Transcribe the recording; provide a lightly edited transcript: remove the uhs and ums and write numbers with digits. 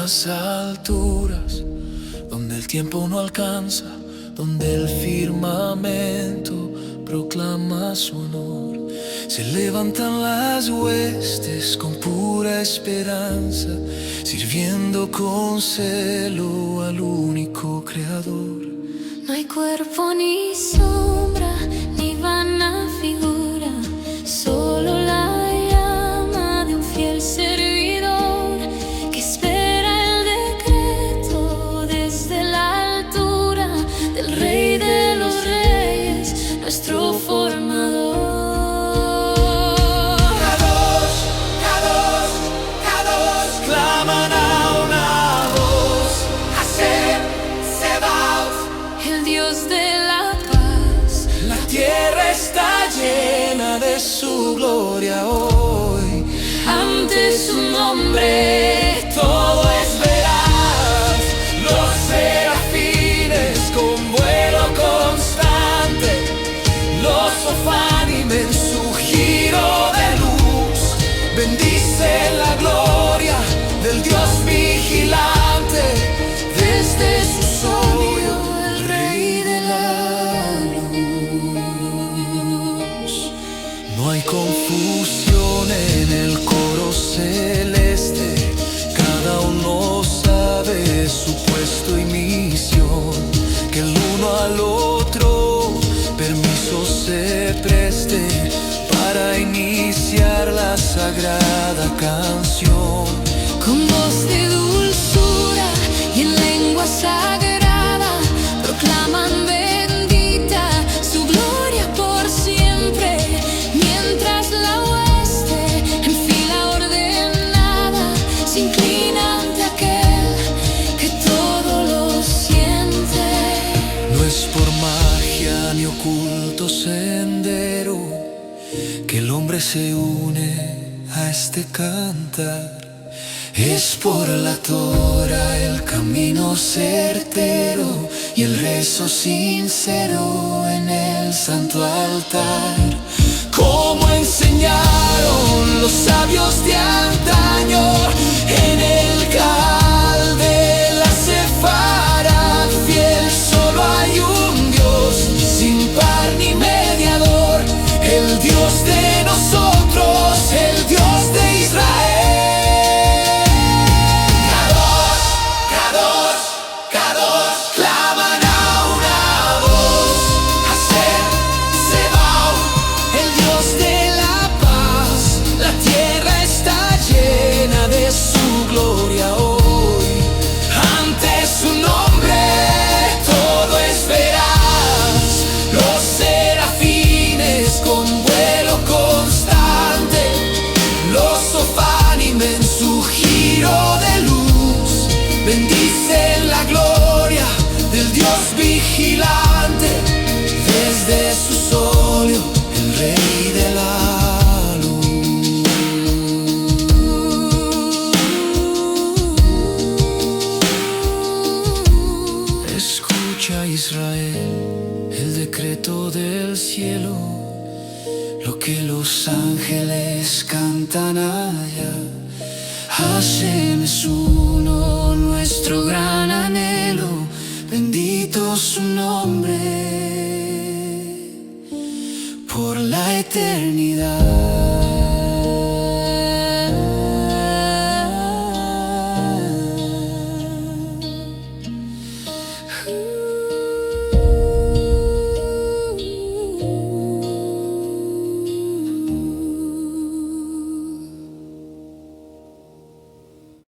las alturas, donde el tiempo no alcanza, donde el firmamento proclama su honor. Se levantan las huestes con pura esperanza, sirviendo con celo al único Creador. No hay cuerpo ni sombra, ni vana figura, solo la llama de un fiel servidor que espera el decreto desde la altura del Rey de los Reyes, nuestro formador. Kadosh, Kadosh, Kadosh, claman a una voz. Hashem, Sebaot, El Dios de la paz. la tierra está llena de su gloria hoy. Ante su nombre Todo es veraz, los serafines con vuelo constante, los sofánimes en su giro de luz, bendicen la gloria del Dios vigilante, desde su solio el Rey de la luz. No hay confusión en el coro celeste, cada uno sabe su puesto y misión, que el uno al otro permiso se preste para iniciar la sagrada canción. con voz de dulzura y en lengua sagrada proclaman bendita su gloria por siempre, mientras la hueste en fila ordenada se inclina ante aquel que todo lo siente. No es por magia ni oculto sendero que el hombre se une a este cantar. Es por la Torah el camino certero y el rezo sincero en el santo altar. Como enseñaron los sabios de antaño en el Cal de la Sefarad fiel, solo hay un Dios sin par ni mediador, el Dios de nosotros, el Dios de Israel. En su giro de luz, bendicen la gloria del Dios vigilante, desde su solio el Rey de la luz. Escucha, Israel, el decreto del cielo, lo que los ángeles cantan allá. Hashem es uno, nuestro gran anhelo.